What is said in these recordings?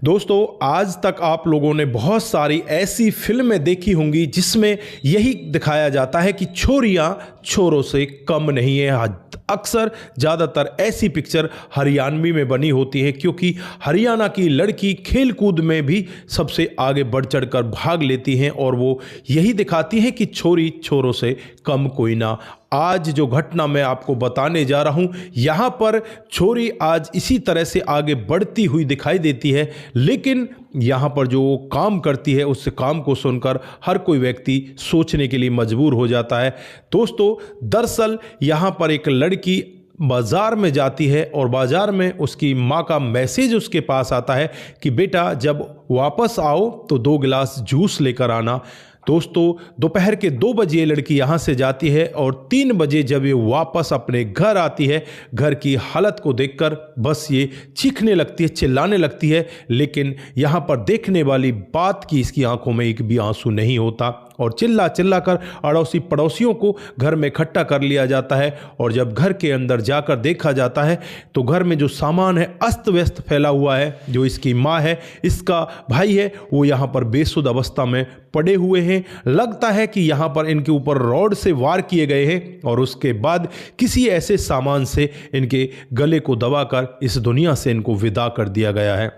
दोस्तों, आज तक आप लोगों ने बहुत सारी ऐसी फिल्में देखी होंगी जिसमें यही दिखाया जाता है कि छोरियां छोरों से कम नहीं है। अक्सर ज़्यादातर ऐसी पिक्चर हरियाणवी में बनी होती है क्योंकि हरियाणा की लड़की खेल कूद में भी सबसे आगे बढ़ चढ़कर भाग लेती हैं और वो यही दिखाती हैं कि छोरी छोरों से कम कोई ना। आज जो घटना मैं आपको बताने जा रहा हूं, यहां पर छोरी आज इसी तरह से आगे बढ़ती हुई दिखाई देती है, लेकिन यहां पर जो काम करती है उस काम को सुनकर हर कोई व्यक्ति सोचने के लिए मजबूर हो जाता है। दोस्तों, दरअसल यहां पर एक लड़की बाजार में जाती है और बाजार में उसकी माँ का मैसेज उसके पास आता है कि बेटा जब वापस आओ तो 2 गिलास जूस लेकर आना। दोस्तों, दोपहर के 2 बजे ये लड़की यहाँ से जाती है और 3 बजे जब ये वापस अपने घर आती है, घर की हालत को देखकर बस ये चीखने लगती है, चिल्लाने लगती है, लेकिन यहाँ पर देखने वाली बात की इसकी आंखों में एक भी आंसू नहीं होता और चिल्ला चिल्ला कर अड़ोसी पड़ोसियों को घर में इकट्ठा कर लिया जाता है। और जब घर के अंदर जाकर देखा जाता है तो घर में जो सामान है अस्त व्यस्त फैला हुआ है। जो इसकी माँ है, इसका भाई है, वो यहाँ पर बेसुध अवस्था में पड़े हुए हैं। लगता है कि यहाँ पर इनके ऊपर रॉड से वार किए गए हैं और उसके बाद किसी ऐसे सामान से इनके गले को दबाकर इस दुनिया से इनको विदा कर दिया गया है।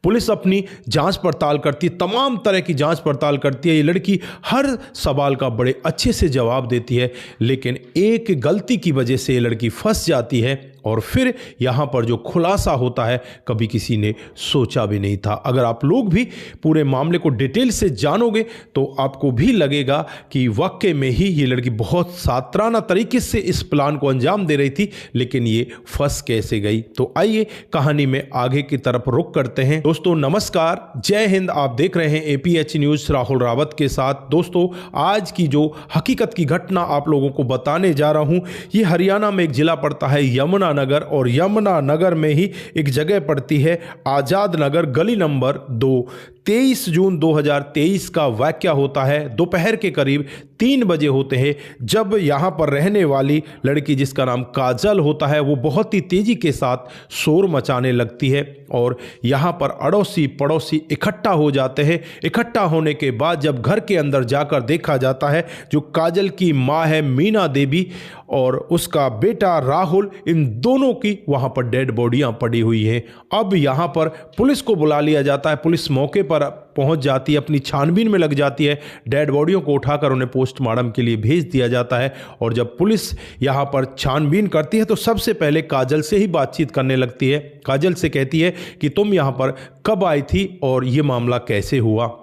पुलिस अपनी जांच पड़ताल करती है, तमाम तरह की जांच पड़ताल करती है। ये लड़की हर सवाल का बड़े अच्छे से जवाब देती है, लेकिन एक गलती की वजह से ये लड़की फंस जाती है और फिर यहाँ पर जो खुलासा होता है कभी किसी ने सोचा भी नहीं था। अगर आप लोग भी पूरे मामले को डिटेल से जानोगे तो आपको भी लगेगा कि वाकई में ही ये लड़की बहुत सातराना तरीके से इस प्लान को अंजाम दे रही थी, लेकिन ये फंस कैसे गई। तो आइए कहानी में आगे की तरफ रुख करते हैं। दोस्तों नमस्कार, जय हिंद। आप देख रहे हैं APH न्यूज राहुल रावत के साथ। दोस्तों, आज की जो हकीकत की घटना आप लोगों को बताने जा रहा हूं, ये हरियाणा में एक जिला पड़ता है यमुना नगर, और यमुना नगर में ही एक जगह पड़ती है आजाद नगर, गली नंबर 2। 23 जून 2023 का वाकया होता है। दोपहर के करीब 3 बजे होते हैं जब यहाँ पर रहने वाली लड़की, जिसका नाम काजल होता है, वो बहुत ही तेजी के साथ शोर मचाने लगती है और यहाँ पर अड़ोसी पड़ोसी इकट्ठा हो जाते हैं। इकट्ठा होने के बाद जब घर के अंदर जाकर देखा जाता है, जो काजल की माँ है मीना देवी और उसका बेटा राहुल, इन दोनों की वहाँ पर डेड बॉडियाँ पड़ी हुई हैं। अब यहाँ पर पुलिस को बुला लिया जाता है। पुलिस मौके पर पहुंच जाती है, अपनी छानबीन में लग जाती है। डेड बॉडियों को उठाकर उन्हें पोस्टमार्टम के लिए भेज दिया जाता है और जब पुलिस यहाँ पर छानबीन करती है तो सबसे पहले काजल से ही बातचीत करने लगती है। काजल से कहती है कि तुम यहाँ पर कब आई थी और ये मामला कैसे हुआ।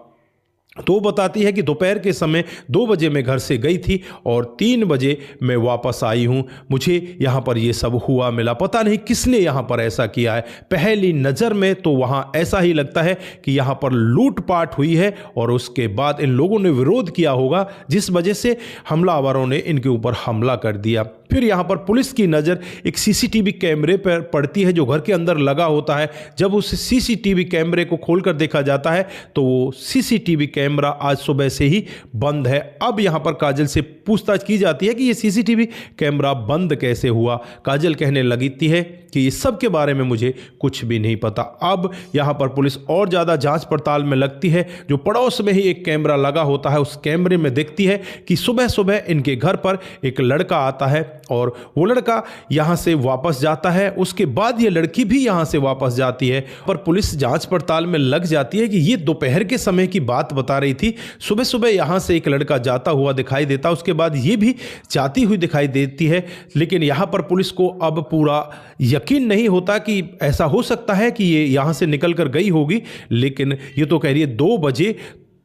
तो बताती है कि दोपहर के समय 2 बजे मैं घर से गई थी और 3 बजे मैं वापस आई हूँ। मुझे यहाँ पर ये सब हुआ मिला, पता नहीं किसने यहाँ पर ऐसा किया है। पहली नज़र में तो वहाँ ऐसा ही लगता है कि यहाँ पर लूटपाट हुई है और उसके बाद इन लोगों ने विरोध किया होगा, जिस वजह से हमलावरों ने इनके ऊपर हमला कर दिया। फिर यहाँ पर पुलिस की नज़र एक CCTV कैमरे पर पड़ती है जो घर के अंदर लगा होता है। जब उस CCTV कैमरे को खोलकर देखा जाता है तो वो CCTV कैमरा आज सुबह से ही बंद है। अब यहाँ पर काजल से पूछताछ की जाती है कि ये CCTV कैमरा बंद कैसे हुआ। काजल कहने लगती है कि इस सब के बारे में मुझे कुछ भी नहीं पता। अब यहाँ पर पुलिस और ज़्यादा जांच पड़ताल में लगती है। जो पड़ोस में ही एक कैमरा लगा होता है, उस कैमरे में देखती है कि सुबह सुबह इनके घर पर एक लड़का आता है और वो लड़का यहाँ से वापस जाता है। उसके बाद ये लड़की भी यहाँ से वापस जाती है। पर पुलिस जांच पड़ताल में लग जाती है कि ये दोपहर के समय की बात बता रही थी। सुबह सुबह यहाँ से एक लड़का जाता हुआ दिखाई देता, उसके बाद ये भी जाती हुई दिखाई देती है। लेकिन यहाँ पर पुलिस को अब पूरा यकीन नहीं होता कि ऐसा हो सकता है कि ये यहाँ से निकल कर गई होगी, लेकिन ये तो कह रही है 2 बजे।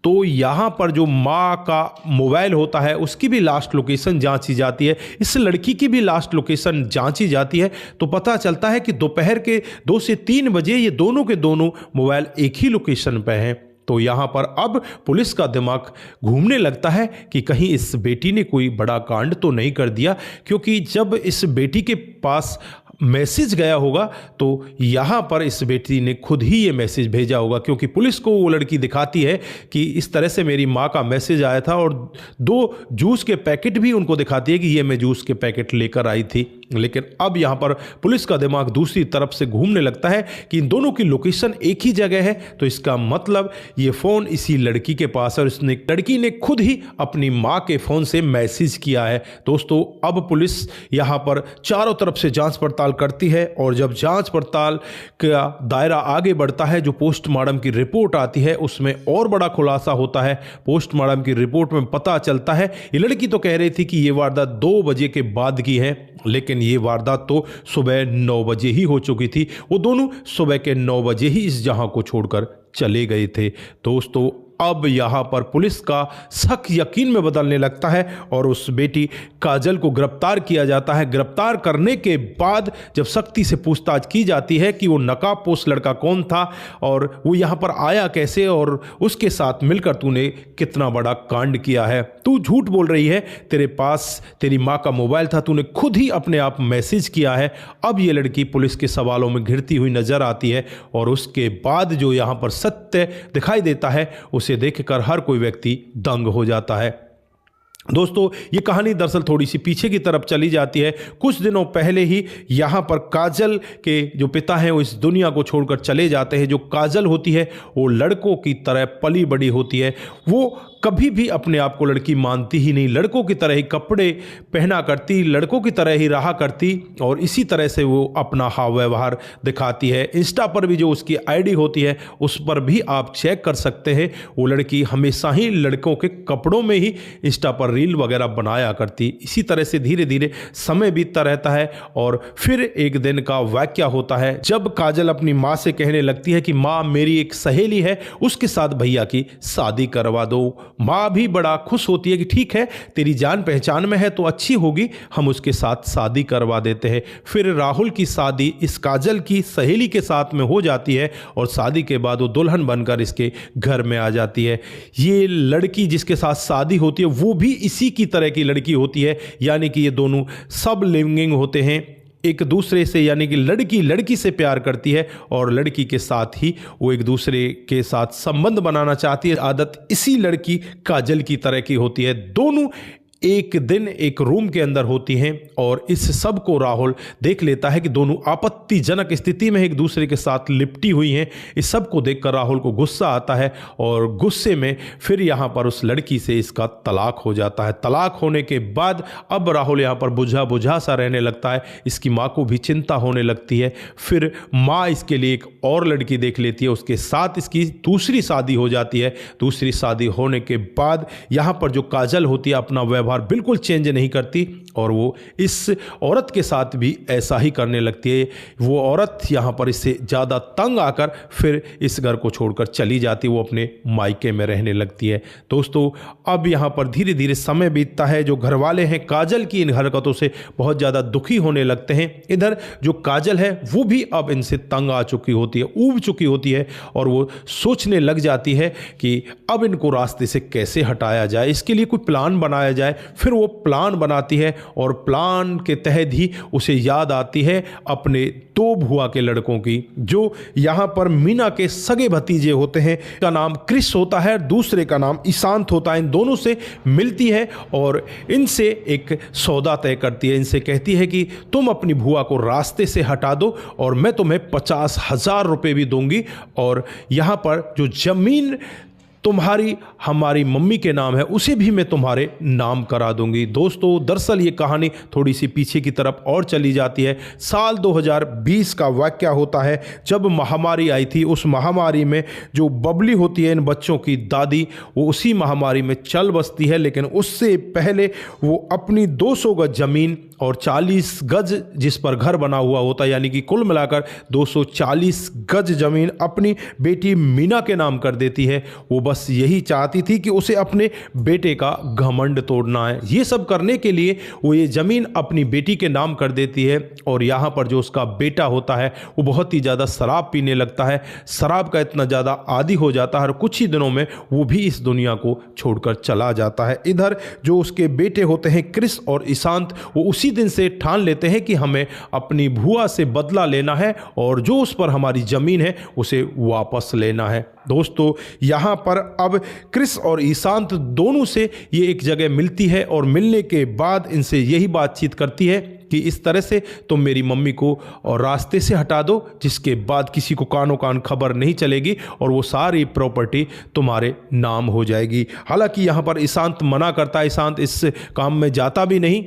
तो यहाँ पर जो माँ का मोबाइल होता है उसकी भी लास्ट लोकेशन जांची जाती है, इस लड़की की भी लास्ट लोकेशन जांची जाती है। तो पता चलता है कि दोपहर के 2 से 3 बजे ये दोनों के दोनों मोबाइल एक ही लोकेशन पर हैं। तो यहाँ पर अब पुलिस का दिमाग घूमने लगता है कि कहीं इस बेटी ने कोई बड़ा कांड तो नहीं कर दिया, क्योंकि जब इस बेटी के पास मैसेज गया होगा तो यहाँ पर इस बेटी ने खुद ही ये मैसेज भेजा होगा, क्योंकि पुलिस को वो लड़की दिखाती है कि इस तरह से मेरी माँ का मैसेज आया था और 2 जूस के पैकेट भी उनको दिखाती है कि ये मैं जूस के पैकेट लेकर आई थी। लेकिन अब यहाँ पर पुलिस का दिमाग दूसरी तरफ से घूमने लगता है कि इन दोनों की लोकेशन एक ही जगह है, तो इसका मतलब ये फ़ोन इसी लड़की के पास है और इसने लड़की ने खुद ही अपनी माँ के फ़ोन से मैसेज किया है। दोस्तों अब पुलिस यहाँ पर चारों तरफ से जांच पड़ताल करती है और जब जांच पड़ताल का दायरा आगे बढ़ता है, जो पोस्टमार्टम की रिपोर्ट आती है उसमें और बड़ा खुलासा होता है। पोस्टमार्टम की रिपोर्ट में पता चलता है ये लड़की तो कह रही थी कि ये वारदात 2 बजे के बाद की है, लेकिन ये वारदात तो सुबह 9 बजे ही हो चुकी थी। वो दोनों सुबह के 9 बजे ही इस जहां को छोड़कर चले गए थे। दोस्तों अब यहाँ पर पुलिस का शक यकीन में बदलने लगता है और उस बेटी काजल को गिरफ्तार किया जाता है। गिरफ्तार करने के बाद जब सख्ती से पूछताछ की जाती है कि वो नकाबपोश लड़का कौन था और वो यहाँ पर आया कैसे और उसके साथ मिलकर तूने कितना बड़ा कांड किया है, तू झूठ बोल रही है, तेरे पास तेरी माँ का मोबाइल था, तूने खुद ही अपने आप मैसेज किया है। अब ये लड़की पुलिस के सवालों में घिरती हुई नजर आती है और उसके बाद जो यहाँ पर सत्य दिखाई देता है उसे देखकर हर कोई व्यक्ति दंग हो जाता है। दोस्तों ये कहानी दरअसल थोड़ी सी पीछे की तरफ चली जाती है। कुछ दिनों पहले ही यहाँ पर काजल के जो पिता हैं वो इस दुनिया को छोड़कर चले जाते हैं। जो काजल होती है वो लड़कों की तरह पली बड़ी होती है, वो कभी भी अपने आप को लड़की मानती ही नहीं, लड़कों की तरह ही कपड़े पहना करती, लड़कों की तरह ही रहा करती और इसी तरह से वो अपना हाव व्यवहार दिखाती है। इंस्टा पर भी जो उसकी आईडी होती है उस पर भी आप चेक कर सकते हैं, वो लड़की हमेशा ही लड़कों के कपड़ों में ही इंस्टा पर रील वगैरह बनाया करती। इसी तरह से धीरे धीरे समय बीतता रहता है और फिर एक दिन का वाकया होता है जब काजल अपनी माँ से कहने लगती है कि माँ मेरी एक सहेली है, उसके साथ भैया की शादी करवा दो। माँ भी बड़ा खुश होती है कि ठीक है तेरी जान पहचान में है तो अच्छी होगी, हम उसके साथ शादी करवा देते हैं। फिर राहुल की शादी इस काजल की सहेली के साथ में हो जाती है और शादी के बाद वो दुल्हन बनकर इसके घर में आ जाती है। ये लड़की जिसके साथ शादी होती है वो भी इसी की तरह की लड़की होती है, यानी कि ये दोनों सब लिविंग होते हैं एक दूसरे से, यानी कि लड़की लड़की से प्यार करती है और लड़की के साथ ही वो एक दूसरे के साथ संबंध बनाना चाहती है। आदत इसी लड़की काजल की तरह की होती है। दोनों एक दिन एक रूम के अंदर होती हैं और इस सब को राहुल देख लेता है कि दोनों आपत्तिजनक स्थिति में एक दूसरे के साथ लिपटी हुई हैं। इस सब को देखकर राहुल को गुस्सा आता है और गुस्से में फिर यहाँ पर उस लड़की से इसका तलाक हो जाता है। तलाक होने के बाद अब राहुल यहाँ पर बुझा बुझा सा रहने लगता है। इसकी माँ को भी चिंता होने लगती है। फिर माँ इसके लिए एक और लड़की देख लेती है, उसके साथ इसकी दूसरी शादी हो जाती है। दूसरी शादी होने के बाद यहाँ पर जो काजल होती है अपना व्यवहार बिल्कुल चेंज नहीं करती और वो इस औरत के साथ भी ऐसा ही करने लगती है। वो औरत यहाँ पर इससे ज़्यादा तंग आकर फिर इस घर को छोड़कर चली जाती है, वो अपने मायके में रहने लगती है। दोस्तों अब यहाँ पर धीरे धीरे समय बीतता है। जो घर वाले हैं काजल की इन हरकतों से बहुत ज़्यादा दुखी होने लगते हैं। इधर जो काजल है वो भी अब इनसे तंग आ चुकी होती है, ऊब चुकी होती है और वो सोचने लग जाती है कि अब इनको रास्ते से कैसे हटाया जाए, इसके लिए कोई प्लान बनाया जाए। फिर वो प्लान बनाती है और प्लान के तहत ही उसे याद आती है अपने 2 भुआ के लड़कों की, जो यहाँ पर मीना के सगे भतीजे होते हैं। का नाम क्रिस होता है, दूसरे का नाम ईशांत होता है। इन दोनों से मिलती है और इनसे एक सौदा तय करती है। इनसे कहती है कि तुम अपनी भुआ को रास्ते से हटा दो और मैं तुम्हें 50,000 रुपये भी दूंगी और यहाँ पर जो जमीन तुम्हारी हमारी मम्मी के नाम है उसे भी मैं तुम्हारे नाम करा दूंगी। दोस्तों दरअसल ये कहानी थोड़ी सी पीछे की तरफ और चली जाती है। साल 2020 का वाकया होता है जब महामारी आई थी। उस महामारी में जो बबली होती है इन बच्चों की दादी, वो उसी महामारी में चल बसती है, लेकिन उससे पहले वो अपनी 200 गज ज़मीन और 40 गज जिस पर घर बना हुआ होता है, यानी कि कुल मिलाकर 240 गज ज़मीन अपनी बेटी मीना के नाम कर देती है। वो बस यही चाहती थी कि उसे अपने बेटे का घमंड तोड़ना है। ये सब करने के लिए वो ये ज़मीन अपनी बेटी के नाम कर देती है और यहाँ पर जो उसका बेटा होता है वो बहुत ही ज़्यादा शराब पीने लगता है। शराब का इतना ज़्यादा आदी हो जाता है और कुछ ही दिनों में वो भी इस दुनिया को छोड़कर चला जाता है। इधर जो उसके बेटे होते हैं क्रिस और ईशांत, वो उसी दिन से ठान लेते हैं कि हमें अपनी भुआ से बदला लेना है और जो उस पर हमारी ज़मीन है उसे वापस लेना है। दोस्तों यहाँ पर अब क्रिस और ईशांत दोनों से ये एक जगह मिलती है और मिलने के बाद इनसे यही बातचीत करती है कि इस तरह से तुम मेरी मम्मी को और रास्ते से हटा दो, जिसके बाद किसी को कानों कान खबर नहीं चलेगी और वो सारी प्रॉपर्टी तुम्हारे नाम हो जाएगी। हालांकि यहाँ पर ईशांत मना करता है, ईशांत इस काम में जाता भी नहीं,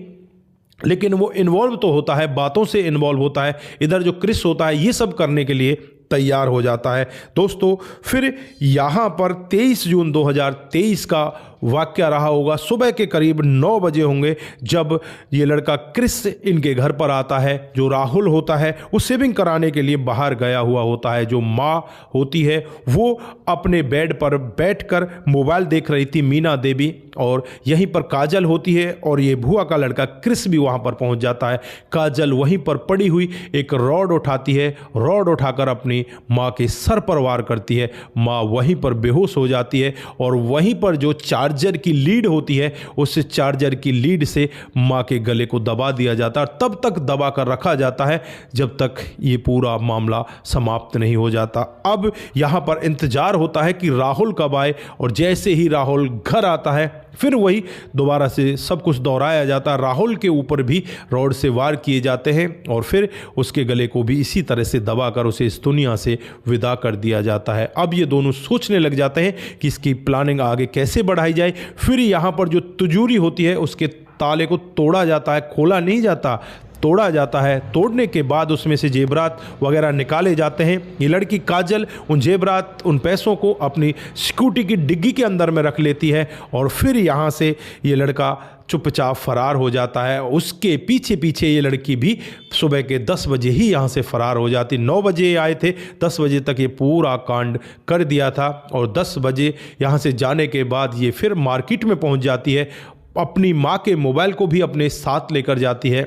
लेकिन वो इन्वॉल्व तो होता है, बातों से इन्वॉल्व होता है। इधर जो क्रिस होता है ये सब करने के लिए तैयार हो जाता है। दोस्तों फिर यहाँ पर 23 जून 2023 का वाक्य रहा होगा। सुबह के करीब 9 बजे होंगे जब ये लड़का क्रिस इनके घर पर आता है। जो राहुल होता है वो शेविंग कराने के लिए बाहर गया हुआ होता है। जो माँ होती है वो अपने बेड पर बैठकर मोबाइल देख रही थी, मीना देवी, और यहीं पर काजल होती है और ये भुआ का लड़का क्रिस भी वहाँ पर पहुँच जाता है। काजल वहीं पर पड़ी हुई एक रॉड उठाती है, रॉड उठाकर अपनी माँ के सर पर वार करती है। माँ वहीं पर बेहोश हो जाती है और वहीं पर जो चार्जर की लीड होती है उस चार्जर की लीड से माँ के गले को दबा दिया जाता है। तब तक दबा कर रखा जाता है जब तक ये पूरा मामला समाप्त नहीं हो जाता। अब यहाँ पर इंतजार होता है कि राहुल कब आए, और जैसे ही राहुल घर आता है फिर वही दोबारा से सब कुछ दोहराया जाता है। राहुल के ऊपर भी रॉड से वार किए जाते हैं और फिर उसके गले को भी इसी तरह से दबाकर उसे इस दुनिया से विदा कर दिया जाता है। अब ये दोनों सोचने लग जाते हैं कि इसकी प्लानिंग आगे कैसे बढ़ाई जाए। फिर यहाँ पर जो तिजोरी होती है उसके ताले को तोड़ा जाता है, खोला नहीं जाता, तोड़ा जाता है। तोड़ने के बाद उसमें से जेवरात वगैरह निकाले जाते हैं। ये लड़की काजल उन जेवरात, उन पैसों को अपनी स्कूटी की डिग्गी के अंदर में रख लेती है और फिर यहाँ से ये लड़का चुपचाप फरार हो जाता है। उसके पीछे पीछे ये लड़की भी सुबह के 10 बजे ही यहाँ से फरार हो जाती। 9 बजे आए थे, 10 बजे तक ये पूरा कांड कर दिया था और 10 बजे यहाँ से जाने के बाद ये फिर मार्केट में पहुँच जाती है। अपनी माँ के मोबाइल को भी अपने साथ लेकर जाती है।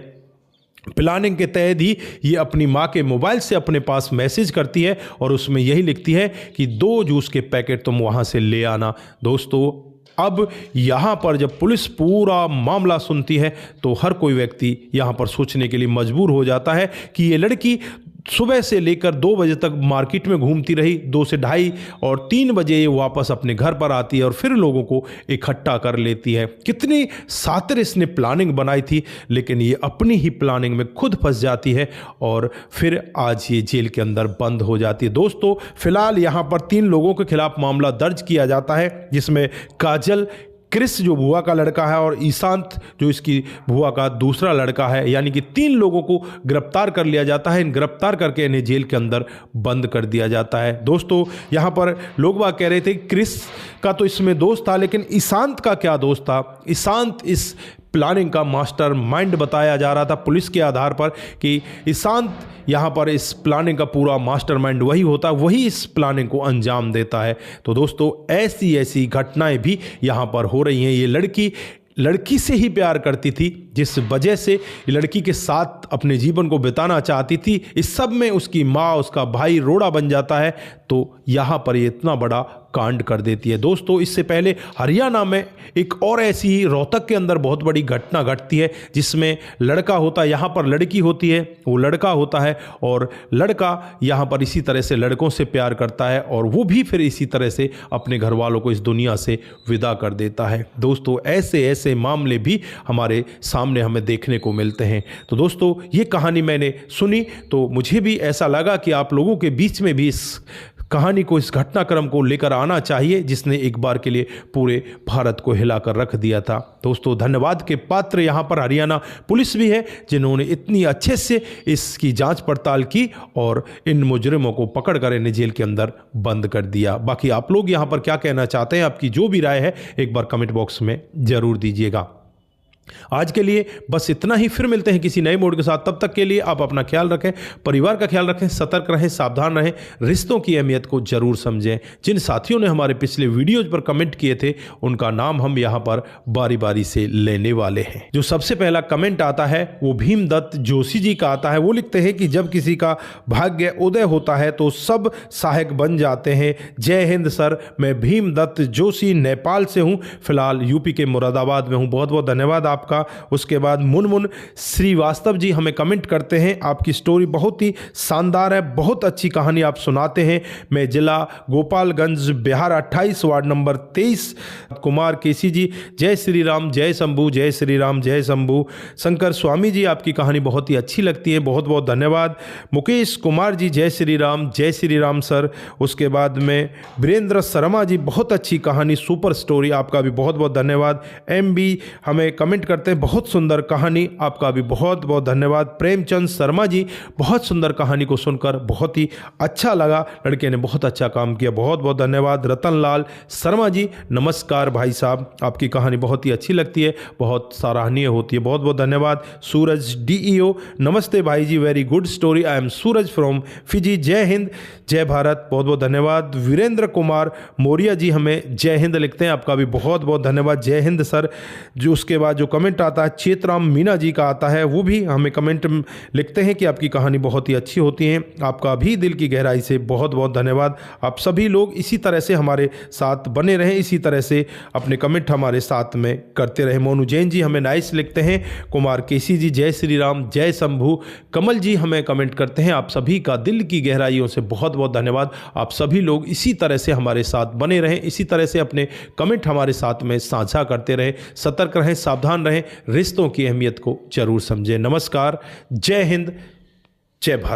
प्लानिंग के तहत ही ये अपनी माँ के मोबाइल से अपने पास मैसेज करती है और उसमें यही लिखती है कि 2 जूस के पैकेट तुम वहाँ से ले आना। दोस्तों अब यहाँ पर जब पुलिस पूरा मामला सुनती है तो हर कोई व्यक्ति यहाँ पर सोचने के लिए मजबूर हो जाता है कि ये लड़की सुबह से लेकर 2 बजे तक मार्केट में घूमती रही, 2 से 2:30 और 3 बजे ये वापस अपने घर पर आती है और फिर लोगों को इकट्ठा कर लेती है। कितनी सातिर इसने प्लानिंग बनाई थी, लेकिन ये अपनी ही प्लानिंग में खुद फंस जाती है और फिर आज ये जेल के अंदर बंद हो जाती है। दोस्तों फिलहाल यहाँ पर 3 लोगों के खिलाफ मामला दर्ज किया जाता है, जिसमें काजल, क्रिस जो भुआ का लड़का है और ईशांत जो इसकी भुआ का दूसरा लड़का है, यानी कि 3 लोगों को गिरफ्तार कर लिया जाता है। इन गिरफ्तार करके इन्हें जेल के अंदर बंद कर दिया जाता है। दोस्तों यहाँ पर लोग बात कह रहे थे क्रिस का तो इसमें दोस्त था, लेकिन ईशांत का क्या दोस्त था? ईशांत इस प्लानिंग का मास्टर माइंड बताया जा रहा था पुलिस के आधार पर कि ईशांत यहाँ पर इस प्लानिंग का पूरा मास्टरमाइंड वही होता है, वही इस प्लानिंग को अंजाम देता है। तो दोस्तों ऐसी घटनाएं भी यहाँ पर हो रही हैं। ये लड़की से ही प्यार करती थी, जिस वजह से लड़की के साथ अपने जीवन को बिताना चाहती थी। इस सब में उसकी माँ, उसका भाई रोड़ा बन जाता है, तो यहाँ पर ये इतना बड़ा कांड कर देती है। दोस्तों इससे पहले हरियाणा में एक और ऐसी ही रोहतक के अंदर बहुत बड़ी घटना घटती है, जिसमें लड़का होता है, यहाँ पर लड़की होती है, वो लड़का होता है और लड़का यहाँ पर इसी तरह से लड़कों से प्यार करता है और वो भी फिर इसी तरह से अपने घर वालों को इस दुनिया से विदा कर देता है। दोस्तों ऐसे मामले भी हमारे सामने हमें देखने को मिलते हैं। तो दोस्तों ये कहानी मैंने सुनी तो मुझे भी ऐसा लगा कि आप लोगों के बीच में भी इस कहानी को, इस घटनाक्रम को लेकर आना चाहिए, जिसने एक बार के लिए पूरे भारत को हिलाकर रख दिया था। दोस्तों धन्यवाद के पात्र यहाँ पर हरियाणा पुलिस भी है, जिन्होंने इतनी अच्छे से इसकी जांच पड़ताल की और इन मुजरिमों को पकड़कर इन्हें जेल के अंदर बंद कर दिया। बाकी आप लोग यहाँ पर क्या कहना चाहते हैं, आपकी जो भी राय है एक बार कमेंट बॉक्स में जरूर दीजिएगा। आज के लिए बस इतना ही, फिर मिलते हैं किसी नए मोड के साथ। तब तक के लिए आप अपना ख्याल रखें, परिवार का ख्याल रखें, सतर्क रहें, सावधान रहें, रिश्तों की अहमियत को जरूर समझें। जिन साथियों ने हमारे पिछले वीडियोज पर कमेंट किए थे उनका नाम हम यहाँ पर बारी बारी से लेने वाले हैं। जो सबसे पहला कमेंट आता है वो भीमदत्त जोशी जी का आता है। वो लिखते हैं कि जब किसी का भाग्य उदय होता है तो सब सहायक बन जाते हैं। जय हिंद सर, मैं भीमदत्त जोशी नेपाल से हूँ, फिलहाल यूपी के मुरादाबाद में हूँ। बहुत बहुत धन्यवाद आपका। उसके बाद मुनमुन श्रीवास्तव जी हमें कमेंट करते हैं, आपकी स्टोरी बहुत ही शानदार है, बहुत अच्छी कहानी आप सुनाते हैं। मैं जिला गोपालगंज बिहार 28 वार्ड नंबर 23। कुमार केसी जी जय श्री राम जय शंभू, जय श्री राम जय शंभू। शंकर स्वामी जी आपकी कहानी बहुत ही अच्छी लगती है, बहुत बहुत धन्यवाद। मुकेश कुमार जी जय श्री राम सर। उसके बाद में वीरेंद्र शर्मा जी बहुत अच्छी कहानी, सुपर स्टोरी, आपका भी बहुत बहुत धन्यवाद। MB हमें कमेंट करते हैं बहुत सुंदर कहानी, आपका भी बहुत बहुत धन्यवाद। प्रेमचंद शर्मा जी बहुत सुंदर कहानी को सुनकर बहुत ही अच्छा लगा, लड़के ने बहुत अच्छा काम किया, बहुत बहुत धन्यवाद। रतनलाल शर्मा जी नमस्कार भाई साहब, आपकी कहानी बहुत ही अच्छी लगती है, बहुत सराहनीय होती है, बहुत बहुत धन्यवाद। सूरज DEO नमस्ते भाई जी, very good story, I am Suraj from Fiji, जय हिंद जय भारत, बहुत बहुत धन्यवाद। वीरेंद्र कुमार मौर्य जी हमें जय हिंद लिखते हैं, आपका भी बहुत बहुत धन्यवाद, जय हिंद सर। जो उसके बाद जो कमेंट आता है चेतराम मीना जी का आता है, वो भी हमें कमेंट लिखते हैं कि आपकी कहानी बहुत ही अच्छी होती है, आपका भी दिल की गहराई से बहुत बहुत धन्यवाद। आप सभी लोग इसी तरह से हमारे साथ बने रहें, इसी तरह से अपने कमेंट हमारे साथ में करते रहें। मोनू जैन जी हमें नाइस लिखते हैं, कुमार केसी जी जय श्री राम जय शंभू। कमल जी हमें कमेंट करते हैं, आप सभी का दिल की गहराइयों से बहुत बहुत धन्यवाद। आप सभी लोग इसी तरह से हमारे साथ बने रहें, इसी तरह से अपने कमेंट हमारे साथ में साझा करते रहें, सतर्क रहें, सावधान रहें, रिश्तों की अहमियत को जरूर समझें। नमस्कार, जय हिंद, जय भारत।